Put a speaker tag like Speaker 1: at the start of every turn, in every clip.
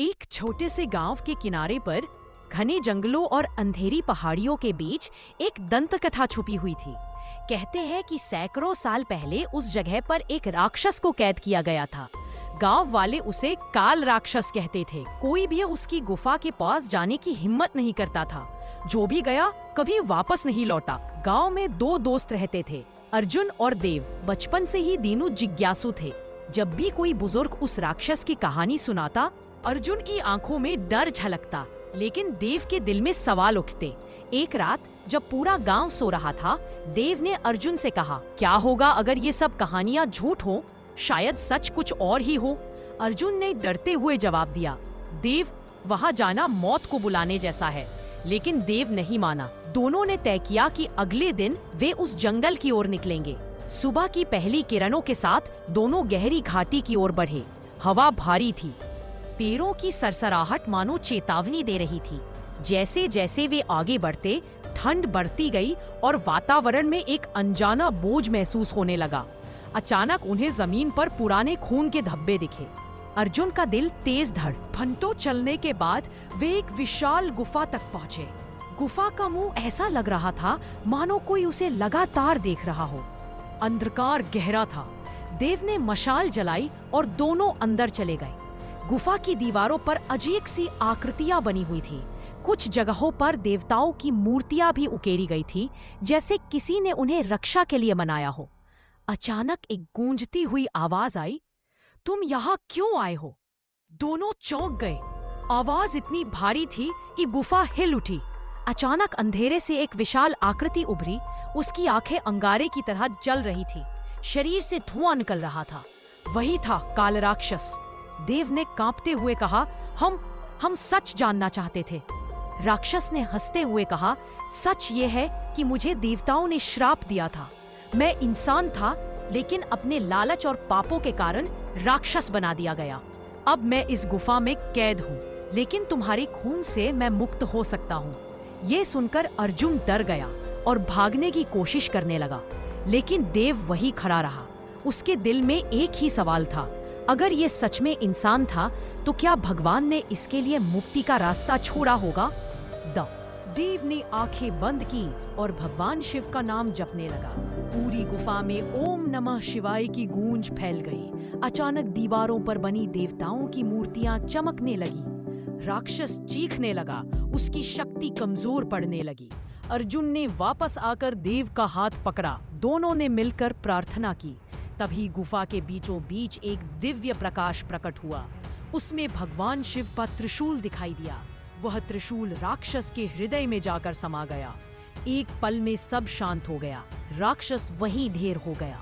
Speaker 1: एक छोटे से गांव के किनारे पर घने जंगलों और अंधेरी पहाड़ियों के बीच एक दंत कथा छुपी हुई थी। कहते हैं कि सैकड़ों साल पहले उस जगह पर एक राक्षस को कैद किया गया था। गांव वाले उसे काल राक्षस कहते थे। कोई भी उसकी गुफा के पास जाने की हिम्मत नहीं करता था। जो भी गया कभी वापस नहीं लौटा। गांव में दो दोस्त रहते थे, अर्जुन और देव। बचपन से ही तीनों जिज्ञासु थे। जब भी कोई बुजुर्ग उस राक्षस की कहानी सुनाता, अर्जुन की आंखों में डर झलकता, लेकिन देव के दिल में सवाल उठते। एक रात जब पूरा गांव सो रहा था, देव ने अर्जुन से कहा, क्या होगा अगर ये सब कहानियां झूठ हो? शायद सच कुछ और ही हो। अर्जुन ने डरते हुए जवाब दिया, देव, वहाँ जाना मौत को बुलाने जैसा है। लेकिन देव नहीं माना। दोनों ने तय किया कि अगले दिन वे उस जंगल की ओर निकलेंगे। सुबह की पहली किरणों के साथ दोनों गहरी घाटी की ओर बढ़े। हवा भारी थी, पेड़ों की सरसराहट मानो चेतावनी दे रही थी। जैसे जैसे वे आगे बढ़ते, ठंड बढ़ती गई और वातावरण में एक अनजाना बोझ महसूस होने लगा। अचानक उन्हें जमीन पर पुराने खून के धब्बे दिखे। अर्जुन का दिल तेज धड़। घंटों चलने के बाद वे एक विशाल गुफा तक पहुंचे। गुफा का मुंह ऐसा लग रहा था मानो कोई उसे लगातार देख रहा हो। अंधकार गहरा था। देव ने मशाल जलाई और दोनों अंदर चले गए। गुफा की दीवारों पर अजीब सी आकृतियां बनी हुई थी। कुछ जगहों पर देवताओं की मूर्तियां भी उकेरी गई थी, जैसे किसी ने उन्हें रक्षा के लिए बनाया हो। अचानक एक गूंजती हुई आवाज आई, तुम यहाँ क्यों आए हो? दोनों चौंक गए। आवाज इतनी भारी थी कि गुफा हिल उठी। अचानक अंधेरे से एक विशाल आकृति उभरी। उसकी आंखें अंगारे की तरह जल रही थी। शरीर से धुआं निकल रहा था। वही था काल राक्षस। देव ने कांपते हुए कहा, हम सच जानना चाहते थे। राक्षस ने हंसते हुए कहा, सच ये है कि मुझे देवताओं ने श्राप दिया था। मैं इंसान था, लेकिन अपने लालच और पापों के कारण राक्षस बना दिया गया। अब मैं इस गुफा में कैद हूँ, लेकिन तुम्हारे खून से मैं मुक्त हो सकता हूँ। ये सुनकर अर्जुन डर गया और भागने की कोशिश करने लगा, लेकिन देव वही खड़ा रहा। उसके दिल में एक ही सवाल था, अगर ये सच में इंसान था तो क्या भगवान ने इसके लिए मुक्ति का रास्ता छोड़ा होगा? देव ने आंखें बंद की और भगवान शिव का नाम जपने लगा। पूरी गुफा में ओम नमः शिवाय की गूंज फैल गई। अचानक दीवारों पर बनी देवताओं की मूर्तियां चमकने लगी। राक्षस चीखने लगा, उसकी शक्ति कमजोर पड़ने लगी। अर्जुन ने वापस आकर देव का हाथ पकड़ा। दोनों ने मिलकर प्रार्थना की। तभी गुफा के बीचों बीच एक दिव्य प्रकाश प्रकट हुआ। उसमें भगवान शिव का त्रिशूल दिखाई दिया। वह त्रिशूल राक्षस के हृदय में जाकर समा गया। एक पल में सब शांत हो गया। राक्षस वहीं ढेर हो गया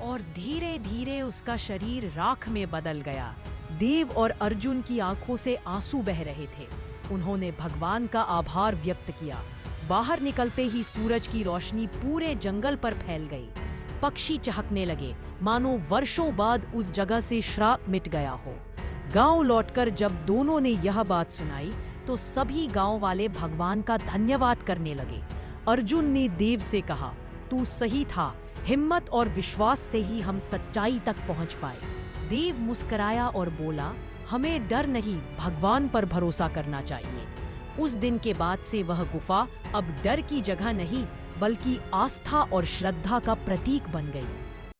Speaker 1: और धीरे धीरे उसका शरीर राख में बदल गया। देव और अर्जुन की आंखों से आंसू बह रहे थे। उन्होंने भगवान का आभार व्यक्त किया। बाहर निकलते ही सूरज की रोशनी पूरे जंगल पर फैल गई। पक्षी चहकने लगे, मानो वर्षों बाद उस जगह से श्राप मिट गया हो। गांव लौटकर जब दोनों ने यह बात सुनाई तो सभी गांव वाले भगवान का धन्यवाद करने लगे। अर्जुन ने देव से कहा, तू सही था, हिम्मत और विश्वास से ही हम सच्चाई तक पहुंच पाए। देव मुस्कुराया और बोला, हमें डर नहीं, भगवान पर भरोसा करना चाहिए। उस दिन के बाद से वह गुफा अब डर की जगह नहीं, बल्कि आस्था और श्रद्धा का प्रतीक बन गई।